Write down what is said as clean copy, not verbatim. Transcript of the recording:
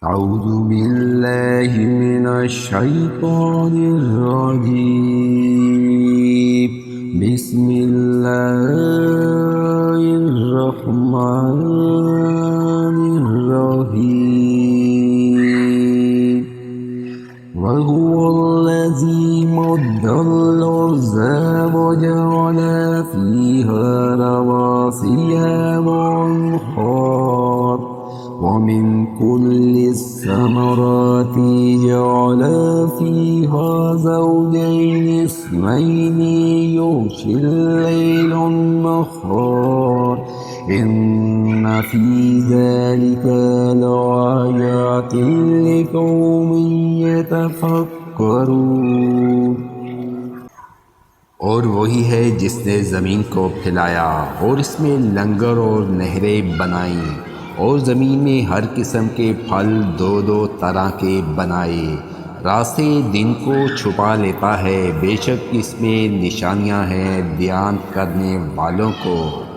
أعوذ بالله من الشيطان الرجيم. بسم الله الرحمن الرحيم. وهو الذي مد الأرض وجعل فيها رواسي وأنهار ومن كل الثمرات جعل فيها زوجين اثنين يغشي الليل النهار إن في ذلك لآيات لقوم يتفكرون। और वही है जिसने ज़मीन को फैलाया और इसमें लंगर और नहरें बनाईं और ज़मीन में हर किस्म के फल दो दो तरह के बनाए। रास्ते दिन को छुपा लेता है, बेशक इसमें निशानियां हैं ध्यान करने वालों को।